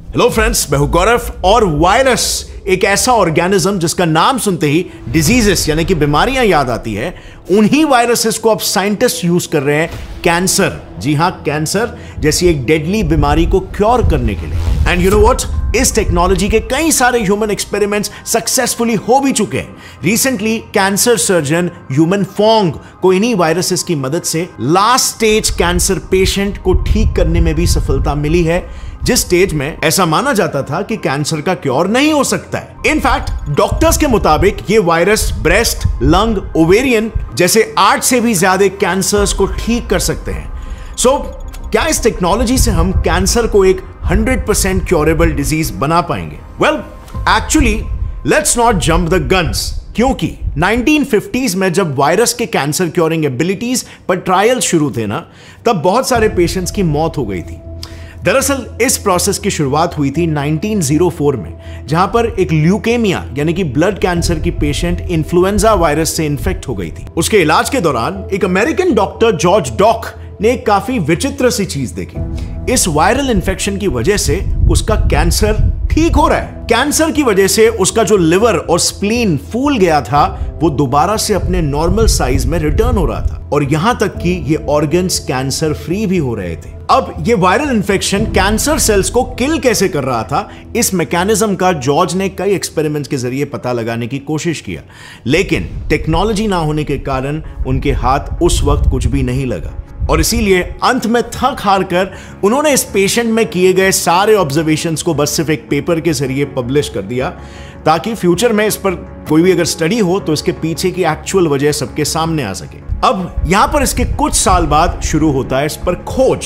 Hello friends, मैं हूं गौरव। और वायरस एक ऐसा ऑर्गेनिज्म जिसका नाम सुनते ही डिजीजेस यानी कि बीमारियां याद आती है। उन्हीं वायरसेस को अब साइंटिस्ट यूज कर रहे हैं कैंसर, जी हां, कैंसर जैसी एक डेडली बीमारी को क्योर करने के लिए। एंड यू नो व्हाट, इस टेक्नोलॉजी के कई सारे ह्यूमन एक्सपेरिमेंट्स सक्सेसफुली हो भी चुके हैं। रिसेंटली कैंसर सर्जन ह्यूमन फोंग को इन्हीं वायरसेस की मदद से लास्ट स्टेज कैंसर पेशेंट को ठीक करने में भी सफलता मिली है, जिस स्टेज में ऐसा माना जाता था कि कैंसर का क्योर नहीं हो सकता है। इनफैक्ट डॉक्टर्स के मुताबिक ये वायरस ब्रेस्ट, लंग, ओवेरियन जैसे 8 से भी ज्यादा कैंसर्स को ठीक कर सकते हैं। सो क्या इस टेक्नोलॉजी से हम कैंसर को एक 100% क्योरेबल डिजीज बना पाएंगे? Well, actually let's not jump the guns, क्योंकि 1950s में जब वायरस के कैंसर क्योरिंग एबिलिटीज पर ट्रायल शुरू थे ना, तब बहुत सारे पेशेंट्स की मौत हो गई थी। दरअसल इस प्रोसेस की शुरुआत हुई थी 1904 में, जहां पर एक ल्यूकेमिया यानी कि ब्लड कैंसर की पेशेंट इन्फ्लुएंजा वायरस से इन्फेक्ट हो गई थी। उसके इलाज के दौरान एक अमेरिकन डॉक्टर जॉर्ज डॉक ने एक काफी विचित्र सी चीज देखी। इस वायरल इन्फेक्शन की वजह से उसका कैंसर ठीक हो रहा है। कैंसर की वजह से उसका जो लिवर और स्प्लीन फूल गया था, वो दोबारा से अपने नॉर्मल साइज में रिटर्न हो रहा था, और यहां तक कि ये ऑर्गन्स कैंसर फ्री भी हो रहे थे। अब ये वायरल इन्फेक्शन कैंसर सेल्स को किल कैसे कर रहा था, इस मैकेनिज्म का जॉर्ज ने कई एक्सपेरिमेंट्स के जरिए पता लगाने की कोशिश किया, लेकिन टेक्नोलॉजी ना होने के कारण उनके हाथ उस वक्त कुछ भी नहीं लगा। और इसीलिए अंत में थक हार कर उन्होंने इस पेशेंट में किए गए सारे ऑब्जर्वेशंस को बस सिर्फ एक पेपर के जरिए पब्लिश कर दिया, ताकि फ्यूचर में इस पर कोई भी अगर स्टडी हो तो इसके पीछे की एक्चुअल वजह सबके सामने आ सके। अब यहां पर इसके कुछ साल बाद शुरू होता है इस पर खोज,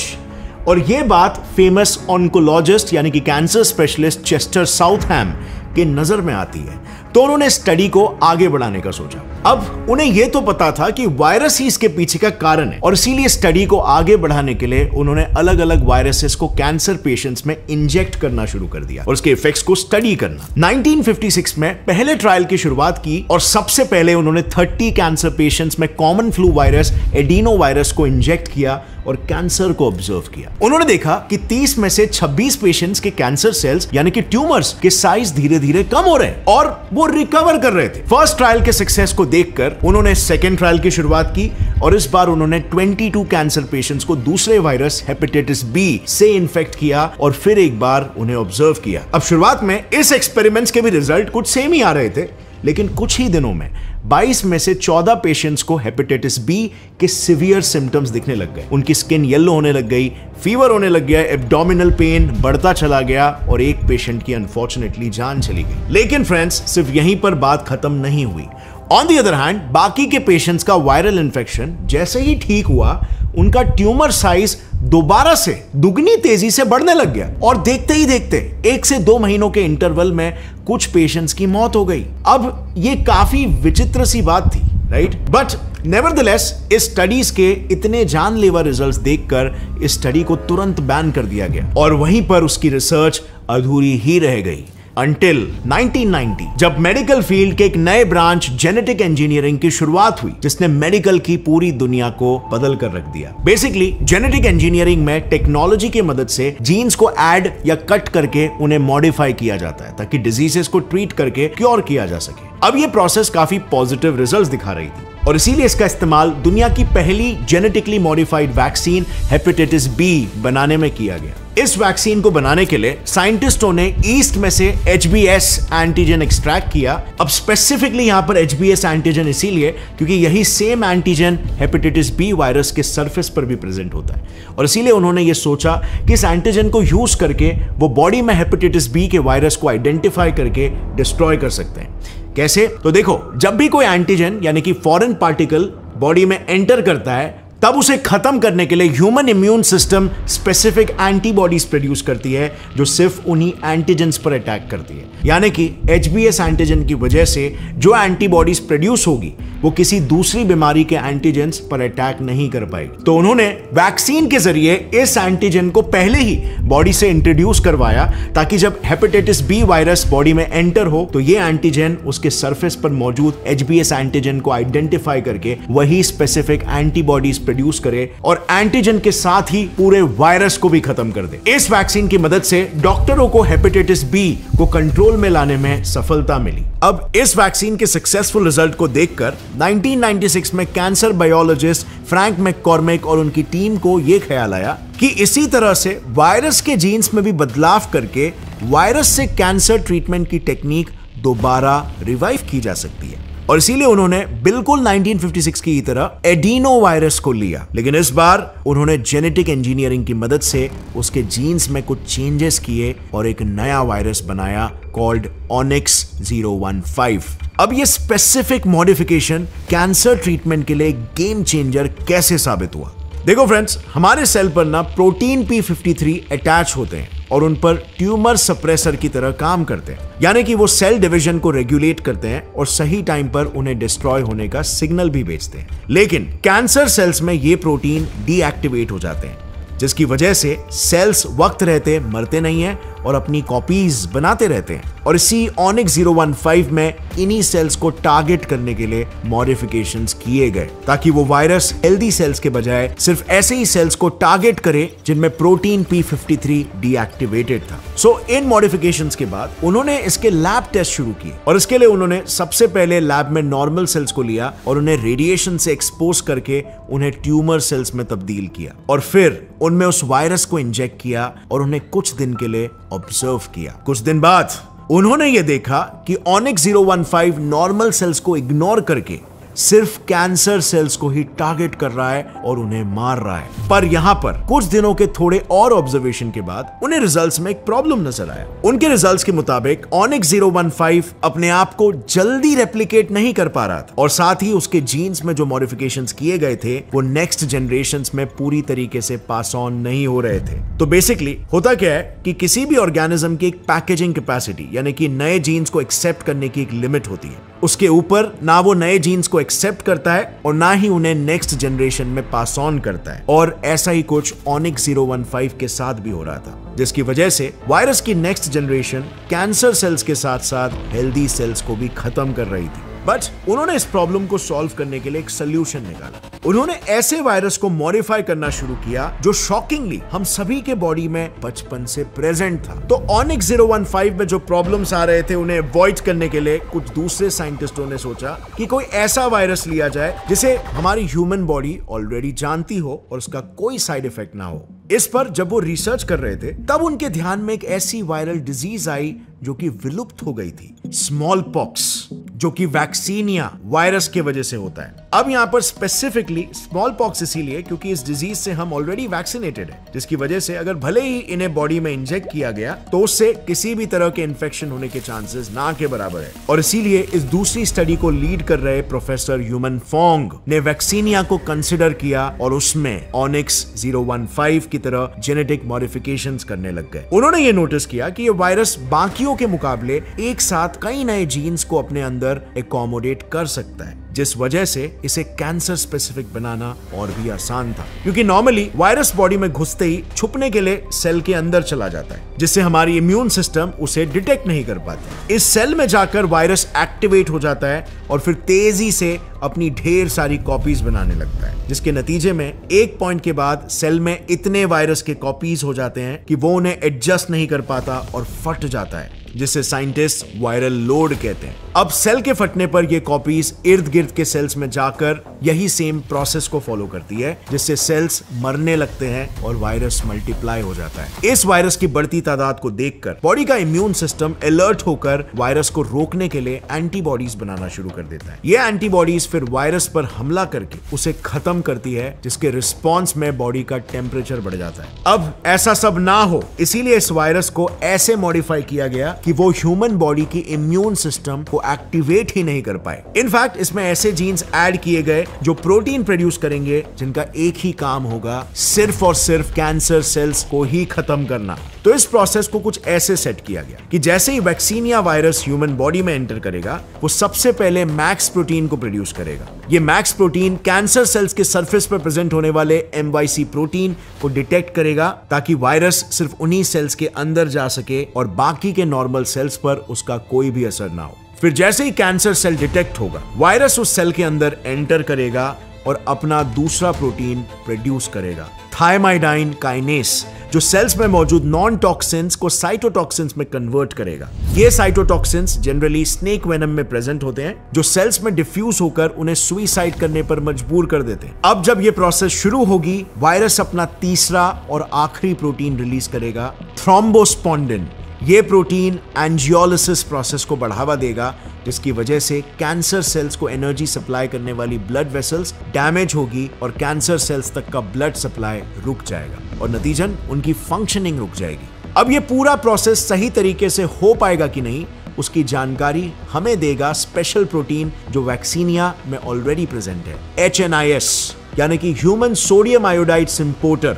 और यह बात फेमस ऑन्कोलॉजिस्ट यानी कि कैंसर स्पेशलिस्ट चेस्टर साउथहैम के नजर में आती है, तो उन्होंने स्टडी को आगे बढ़ाने का सोचा। अब उन्हें यह तो पता था कि वायरस ही इसके पीछे का कारण है, और इसीलिए स्टडी को आगे बढ़ाने के लिए उन्होंने अलग अलग वायरसेस को कैंसर पेशेंट्स में इंजेक्ट करना शुरू कर दिया और उसके इफेक्ट्स को स्टडी करना। 1956 में पहले ट्रायल की शुरुआत की, और सबसे पहले उन्होंने 30 कैंसर पेशेंट्स में common flu virus adeno virus को इंजेक्ट किया और कैंसर को ऑब्जर्व किया। उन्होंने देखा कि 30 में से 26 पेशेंट्स के कैंसर सेल्स यानी कि ट्यूमर्स के साइज धीरे धीरे कम हो रहे हैं और वो रिकवर कर रहे थे। फर्स्ट ट्रायल के सक्सेस को देखकर उन्होंने सेकेंड ट्रायल की शुरुआत की, और इस बार उन्होंने 22 कैंसर पेशेंट्स को दूसरे वायरस हेपेटाइटिस बी से इन्फेक्ट किया और फिर एक बार उन्हें ऑब्जर्व किया। अब शुरुआत में इस एक्सपेरिमेंट्स के भी रिजल्ट कुछ सेम ही आ रहे थे, लेकिन कुछ ही दिनों में 22 में से 14 पेशेंट्स को हेपेटाइटिस बी के सीवियर सिम्टम्स दिखने लग गए। उनकी स्किन येलो होने लग गई, फीवर होने लग गया, एब्डोमिनल पेन बढ़ता चला गया, और एक पेशेंट की अनफॉर्चुनेटली जान चली गई। लेकिन फ्रेंड्स, सिर्फ यहीं पर बात खत्म नहीं हुई। ऑन द अदर हैंड, बाकी के पेशेंट्स का वायरल इन्फेक्शन जैसे ही ठीक हुआ, उनका ट्यूमर साइज दोबारा से दुगनी तेजी से बढ़ने लग गया, और देखते ही देखते 1 से 2 महीनों के इंटरवल में कुछ पेशेंट्स की मौत हो गई। अब ये काफी विचित्र सी बात थी, राइट? बट नेवरदलेस इस स्टडीज के इतने जानलेवा रिजल्ट्स देखकर इस स्टडी को तुरंत बैन कर दिया गया, और वहीं पर उसकी रिसर्च अधूरी ही रह गई Until 1990, जब मेडिकल फील्ड के एक नए ब्रांच जेनेटिक इंजीनियरिंग की शुरुआत हुई, जिसने मेडिकल की पूरी दुनिया को बदल कर रख दिया। बेसिकली जेनेटिक इंजीनियरिंग में टेक्नोलॉजी की मदद से जीन्स को ऐड या कट करके उन्हें मॉडिफाई किया जाता है, ताकि डिजीजेस को ट्रीट करके क्योर किया जा सके। अब यह प्रोसेस काफी पॉजिटिव रिजल्ट्स दिखा रही थी, और इसीलिए इसका इस्तेमाल दुनिया की पहली genetically modified vaccine hepatitis B बनाने में किया गया। इस वैक्सीन को बनाने के लिए साइंटिस्टों ने ईस्ट में से HBS एंटीजन एक्सट्रैक्ट किया। अब स्पेसिफिकली यहां पर HBS एंटीजन इसीलिए क्योंकि यही same antigen hepatitis B virus के सरफेस पर भी प्रेजेंट होता है, और इसीलिए उन्होंने ये सोचा कि इस एंटीजन को यूज करके वो बॉडी में हेपेटाइटिस बी के वायरस को आइडेंटिफाई करके डिस्ट्रॉय कर सकते हैं। कैसे? तो देखो, जब भी कोई एंटीजन यानी कि फॉरेन पार्टिकल बॉडी में एंटर करता है, तब उसे खत्म करने के लिए human immune system specific antibodies produce करती है, जो सिर्फ उन्हीं एंटीजेंस पर अटैक करती है। यानी कि HBS एंटीजन की वजह से जो एंटीबॉडीज प्रोड्यूस होगी, वो किसी दूसरी बीमारी के एंटीजेंस पर अटैक नहीं कर पाएगी। तो उन्होंने वैक्सीन के जरिए इस एंटीजन को पहले ही बॉडी से इंट्रोड्यूस करवाया, ताकि जब हेपेटाइटिस बी वायरस बॉडी में एंटर हो, तो ये एंटीजन उसके सरफेस पर मौजूद HBS एंटीजन को आइडेंटिफाई करके वही स्पेसिफिक एंटीबॉडीज प्रोड्यूस करे और एंटीजन के साथ ही पूरे वायरस को भी खत्म कर दे। इस वैक्सीन की मदद से डॉक्टरों को हेपेटाइटिस बी को कंट्रोल में लाने में सफलता मिली। अब इस वैक्सीन के सक्सेसफुल रिजल्ट को देखकर 1996 में कैंसर बायोलॉजिस्ट फ्रैंक मैककॉर्मिक और उनकी टीम को यह ख्याल आया कि इसी तरह से वायरस के जीन्स में भी बदलाव करके वायरस से कैंसर ट्रीटमेंट की टेक्निक दोबारा रिवाइव की जा सकती है। और इसीलिए उन्होंने बिल्कुल 1956 की तरह एडिनो वायरस को लिया, लेकिन इस बार उन्होंने जेनेटिक इंजीनियरिंग की मदद से उसके जीन्स में कुछ चेंजेस किए और एक नया वायरस बनाया कॉल्ड Onyx 015। अब ये स्पेसिफिक मॉडिफिकेशन कैंसर ट्रीटमेंट के लिए गेम चेंजर कैसे साबित हुआ? देखो फ्रेंड्स, हमारे सेल पर ना प्रोटीन P53 अटैच होते हैं और उन पर ट्यूमर सप्रेसर की तरह काम करते हैं, यानी कि वो सेल डिवीजन को रेगुलेट करते हैं और सही टाइम पर उन्हें डिस्ट्रॉय होने का सिग्नल भी भेजते हैं। लेकिन कैंसर सेल्स में ये प्रोटीन डीएक्टिवेट हो जाते हैं, जिसकी वजह से सेल्स वक्त रहते मरते नहीं हैं और अपनी कॉपीज बनाते रहते हैं। और इसी Onyx 015 में इन्हीं सेल्स को टारगेट करने के लिए मॉडिफिकेशंस किए गए ताकि वो वायरस हेल्दी सेल्स के बजाय सिर्फ ऐसे ही सेल्स को टारगेट करे जिनमें प्रोटीन P53 डीएक्टिवेटेड था। सो इन मॉडिफिकेशंस के बाद उन्होंने इसके लैब टेस्ट शुरू किए और इसके लिए उन्होंने सबसे पहले लैब में नॉर्मल सेल्स को लिया और उन्हें रेडिएशन से एक्सपोज करके उन्हें ट्यूमर सेल्स में तब्दील किया और फिर उनमें उस वायरस को इंजेक्ट किया और उन्हें कुछ दिन के लिए ऑब्जर्व किया। कुछ दिन बाद उन्होंने यह देखा कि Onyx 015 नॉर्मल सेल्स को इग्नोर करके सिर्फ कैंसर सेल्स को ही टारगेट कर रहा है और उन्हें मार रहा है। पर यहां पर कुछ दिनों के थोड़े और ऑब्जर्वेशन के बाद उन्हें रिजल्ट्स में एक प्रॉब्लम नजर आया। उनके रिजल्ट्स के मुताबिक Onyx 015 अपने आप को जल्दी रेप्लिकेट नहीं कर पा रहा था और साथ ही उसके जीन्स में जो मॉडिफिकेशंस किए गए थे वो नेक्स्ट जनरेशंस में पूरी तरीके से पास ऑन नहीं हो रहे थे। तो बेसिकली होता क्या है कि किसी भी ऑर्गेनिज्म की एक पैकेजिंग कैपेसिटी यानी कि नए जीन्स को एक्सेप्ट करने की एक लिमिट होती है। उसके ऊपर ना वो नए जीन्स को एक्सेप्ट करता है और ना ही उन्हें नेक्स्ट जनरेशन में पास ऑन करता है। और ऐसा ही कुछ Onyx 015 के साथ भी हो रहा था, जिसकी वजह से वायरस की नेक्स्ट जनरेशन कैंसर सेल्स के साथ साथ हेल्दी सेल्स को भी खत्म कर रही थी। बट उन्होंने इस प्रॉब्लम को सॉल्व करने के लिए एक सोल्यूशन निकाला। उन्होंने ऐसे वायरस को मॉडिफाई करना शुरू किया जो शॉकिंगली हम सभी के बॉडी में बचपन से प्रेजेंट था। तो Onyx 015 में जो प्रॉब्लम्स आ रहे थे उन्हें अवॉइड करने के लिए कुछ दूसरे साइंटिस्टों ने सोचा कि कोई ऐसा वायरस लिया जाए जिसे हमारी ह्यूमन बॉडी ऑलरेडी जानती हो और उसका कोई साइड इफेक्ट ना हो। इस पर जब वो रिसर्च कर रहे थे तब उनके ध्यान में एक ऐसी वायरल डिजीज आई जो कि विलुप्त हो गई थी, स्मॉल पॉक्स, जो कि वैक्सीनिया वायरस के वजह से होता है। अब यहां पर स्पेसिफिकली स्मॉल पॉक्स इसीलिए क्योंकि इस डिजीज से हम ऑलरेडी वैक्सीनेटेड है, जिसकी वजह से अगर भले ही इन्हें बॉडी में इंजेक्ट किया गया तो उससे किसी भी तरह के इन्फेक्शन होने के चांसेस ना के बराबर है। और इसीलिए इस दूसरी स्टडी को लीड कर रहे प्रोफेसर ह्यूमन फोंग ने वैक्सीनिया को कंसिडर किया और उसमें Onyx 015 की तरह जेनेटिक मॉडिफिकेशंस करने लग गए। उन्होंने ये नोटिस किया कि ये वायरस बाकियों के मुकाबले एक साथ कई नए जीन्स को अपने अंदर एकोमोडेट कर सकता है, जिस वजह से इसे कैंसर स्पेसिफिक बनाना और भी आसान था, क्योंकि नॉर्मली वायरस बॉडी में घुसते ही छुपने के लिए सेल के अंदर चला जाता है, जिससे हमारी इम्यून सिस्टम उसे डिटेक्ट नहीं कर पाती। इस सेल में जाकर वायरस एक्टिवेट हो जाता है और फिर तेजी से अपनी ढेर सारी कॉपीज बनाने लगता है, जिसके नतीजे में एक पॉइंट के बाद सेल में इतने वायरस के कॉपीज हो जाते हैं कि वो उन्हें एडजस्ट नहीं कर पाता और फट जाता है, जिसे साइंटिस्ट वायरल लोड कहते हैं। अब सेल के फटने पर ये कॉपीज इर्द गिर्द के सेल्स में जाकर यही सेम प्रोसेस को फॉलो करती है, जिससे सेल्स मरने लगते हैं और वायरस मल्टीप्लाई हो जाता है। इस वायरस की बढ़ती तादाद को देखकर बॉडी का इम्यून सिस्टम अलर्ट होकर वायरस को रोकने के लिए एंटीबॉडीज बनाना शुरू कर देता है। ये एंटीबॉडीज फिर वायरस पर हमला करके उसे खत्म करती है, जिसके रिस्पॉन्स में बॉडी का टेम्परेचर बढ़ जाता है। अब ऐसा सब ना हो इसीलिए इस वायरस को ऐसे मॉडिफाई किया गया कि वो ह्यूमन बॉडी की इम्यून सिस्टम को एक्टिवेट ही नहीं कर पाए। इनफैक्ट इसमें ऐसे जीन्स ऐड किए गए जो प्रोटीन प्रोड्यूस करेंगे, जिनका एक ही काम होगा, सिर्फ और सिर्फ कैंसर सेल्स को ही खत्म करना। तो इस प्रोसेस को कुछ ऐसे सेट किया गया कि जैसे ही वैक्सीनिया वायरस ह्यूमन बॉडी में एंटर करेगा, वो सबसे पहले मैक्स प्रोटीन को प्रोड्यूस करेगा। ये मैक्स प्रोटीन कैंसर सेल्स के सरफेस पर प्रेजेंट होने वाले MYC प्रोटीन को डिटेक्ट करेगा, ताकि वायरस सिर्फ उन्हीं सेल्स के अंदर जा सके और बाकी के नॉर्मल सेल्स पर उसका कोई भी असर ना हो। फिर जैसे ही कैंसर सेल डिटेक्ट होगा, वायरस उस सेल के अंदर एंटर करेगा और अपना दूसरा प्रोटीन प्रोड्यूस करेगा, थायमाइडाइन काइनेस, जो सेल्स में मौजूद नॉन टॉक्सिन्स को साइटोटॉक्सिन्स में कन्वर्ट करेगा। ये साइटोटॉक्सिन्स जनरली स्नेक वेनम में प्रेजेंट होते हैं, जो सेल्स में डिफ्यूज होकर उन्हें सुइसाइड करने पर मजबूर कर देते हैं। अब जब ये प्रोसेस शुरू होगी, वायरस अपना तीसरा और आखिरी प्रोटीन रिलीज करेगा, थ्रोम्बोस्पोंडिन। ये प्रोटीन एंजियोलिसिस प्रोसेस को बढ़ावा देगा, जिसकी वजह से कैंसर सेल्स को एनर्जी सप्लाई करने वाली ब्लड वेसल्स डैमेज होगी और कैंसर सेल्स तक का ब्लड सप्लाई रुक जाएगा और नतीजन उनकी फंक्शनिंग रुक जाएगी। अब ये पूरा प्रोसेस सही तरीके से हो पाएगा कि नहीं, उसकी जानकारी हमें देगा स्पेशल प्रोटीन जो वैक्सीनिया में ऑलरेडी प्रेजेंट है, HNIS, यानी कि ह्यूमन सोडियम आयोडाइड सिम्पोर्टर।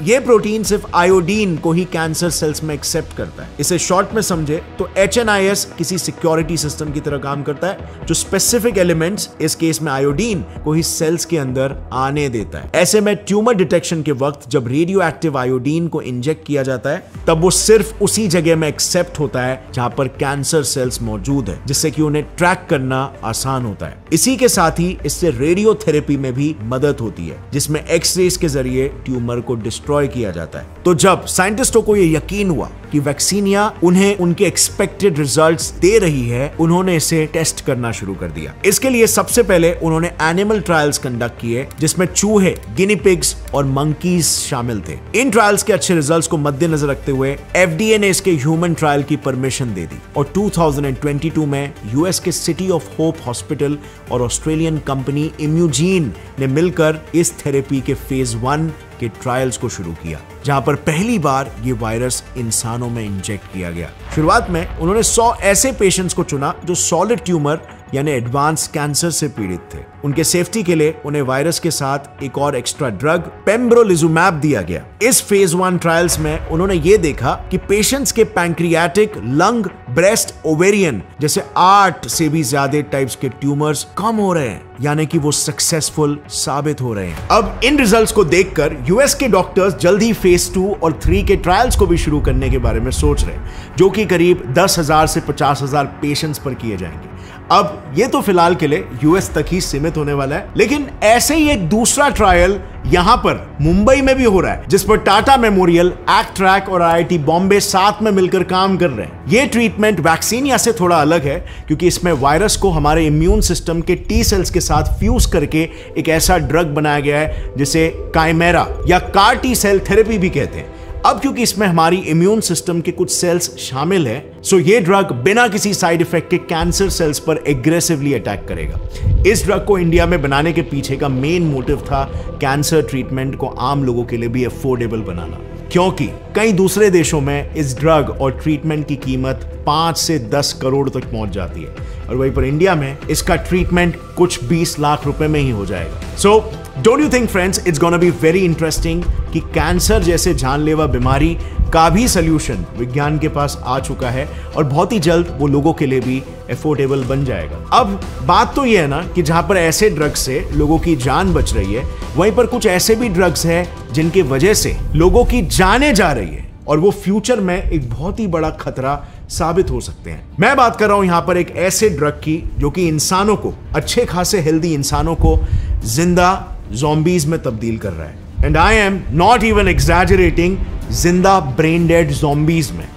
ये प्रोटीन सिर्फ आयोडीन को ही कैंसर सेल्स में एक्सेप्ट करता है। इसे शॉर्ट में समझे तो HNIS किसी सिक्योरिटी सिस्टम की तरह काम करता है, जो स्पेसिफिक एलिमेंट्स, इस केस में आयोडीन, को ही सेल्स के अंदर आने देता है। ऐसे में ट्यूमर डिटेक्शन के वक्त जब रेडियो एक्टिव आयोडीन को इंजेक्ट किया जाता है, तब वो सिर्फ उसी जगह में एक्सेप्ट होता है जहां पर कैंसर सेल्स मौजूद है, जिससे कि उन्हें ट्रैक करना आसान होता है। इसी के साथ ही इससे रेडियोथेरेपी में भी मदद होती है, जिसमें एक्सरेज के जरिए ट्यूमर को डिस्ट्रॉय किया जाता है। तो जब साइंटिस्टों को यह यकीन हुआ कि वैक्सीनिया उन्हें उनके एक्सपेक्टेड रिजल्ट्स दे रही है, उन्होंने इसे टेस्ट करना शुरू कर दिया। इसके लिए सबसे पहले उन्होंने एनिमल ट्रायल्स कंडक्ट किए, जिसमें चूहे, गिनी पिग्स और मंकीज शामिल थे। इन ट्रायल्स के अच्छे रिजल्ट्स को मद्देनजर रखते हुए FDA ने इसके ह्यूमन ट्रायल की परमिशन दे दी और 2022 में US के सिटी ऑफ होप हॉस्पिटल और ऑस्ट्रेलियन कंपनी इम्यूजीन ने मिलकर इस थेरेपी के फेज 1 के ट्रायल्स को शुरू किया, जहां पर पहली बार ये वायरस इंसानों में इंजेक्ट किया गया। शुरुआत में उन्होंने 100 ऐसे पेशेंट्स को चुना जो सॉलिड ट्यूमर यानी एडवांस कैंसर से पीड़ित थे। उनके सेफ्टी के लिए उन्हें वायरस के साथ एक और एक्स्ट्रा ड्रग पेम्ब्रोलिजुमैब दिया गया। इस फेज 1 ट्रायल्स में उन्होंने ये देखा कि पेशेंट्स के पैंक्रियाटिक, लंग, ब्रेस्ट, ओवेरियन जैसे 8 से भी ज्यादा टाइप्स के ट्यूमर्स कम हो रहे हैं, यानी कि वो सक्सेसफुल साबित हो रहे हैं। अब इन रिजल्ट्स को देखकर US के डॉक्टर्स जल्द ही फेज 2 और 3 के ट्रायल्स को भी शुरू करने के बारे में सोच रहे हैं, जो कि करीब 10,000 से 50,000 पेशेंट्स पर किए जाएंगे। अब ये तो फिलहाल के लिए US तक ही सीमित होने वाला है, लेकिन ऐसे ही एक दूसरा ट्रायल यहां पर मुंबई में भी हो रहा है, जिस पर टाटा मेमोरियल, एक्ट्रैक और IIT बॉम्बे साथ में मिलकर काम कर रहे हैं। ये ट्रीटमेंट वैक्सीनिया से थोड़ा अलग है, क्योंकि इसमें वायरस को हमारे इम्यून सिस्टम के T सेल्स के साथ फ्यूज करके एक ऐसा ड्रग बनाया गया है जिसे काइमेरा या CAR T सेल थेरेपी भी कहते हैं। अब क्योंकि इसमें हमारी इम्यून सिस्टम के कुछ सेल्स शामिल हैं, सो ये ड्रग बिना किसी साइड इफेक्ट के कैंसर सेल्स पर एग्रेसिवली अटैक करेगा। इस ड्रग को इंडिया में बनाने के पीछे का मेन मोटिव था कैंसर ट्रीटमेंट को आम लोगों के लिए भी अफोर्डेबल बनाना, क्योंकि कई दूसरे देशों में इस ड्रग और ट्रीटमेंट की कीमत 5 से 10 करोड़ तक पहुंच जाती है, और वहीं पर इंडिया में इसका ट्रीटमेंट कुछ 20 लाख रुपए में ही हो जाएगा। So don't you think friends, it's gonna be very interesting कि कैंसर जैसे जानलेवा बीमारी का भी सल्यूशन विज्ञान के पास आ चुका है और बहुत ही जल्द वो लोगों के लिए भी एफोर्डेबल बन जाएगा। अब बात तो ये है ना कि जहां पर ऐसे ड्रग्स से लोगों की जान बच रही है, वहीं पर कुछ ऐसे भी ड्रग्स हैं जिनकी वजह से लोगों की जानें जा रही है और वो फ्यूचर में एक बहुत ही बड़ा खतरा साबित हो सकते हैं। मैं बात कर रहा हूं यहां पर एक ऐसे ड्रग की जो कि इंसानों को, अच्छे खासे हेल्दी इंसानों को जिंदा ज़ॉम्बीज में तब्दील कर रहा है। And I am not even exaggerating, जिंदा ब्रेन डेड ज़ॉम्बीज में।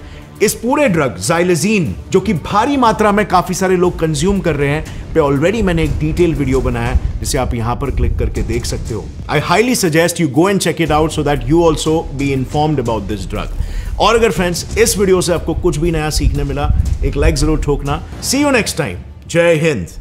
इस पूरे ड्रग ज़ाइलेज़ीन, जो कि भारी मात्रा में काफी सारे लोग कंज्यूम कर रहे हैं, पे ऑलरेडी मैंने एक डिटेल वीडियो बनाया जिसे आप यहां पर क्लिक करके देख सकते हो। I highly suggest you go and check it out so that you also be informed about this drug. और अगर फ्रेंड्स इस वीडियो से आपको कुछ भी नया सीखने मिला, एक लाइक जरूर ठोकना। सी यू नेक्स्ट टाइम। जय हिंद।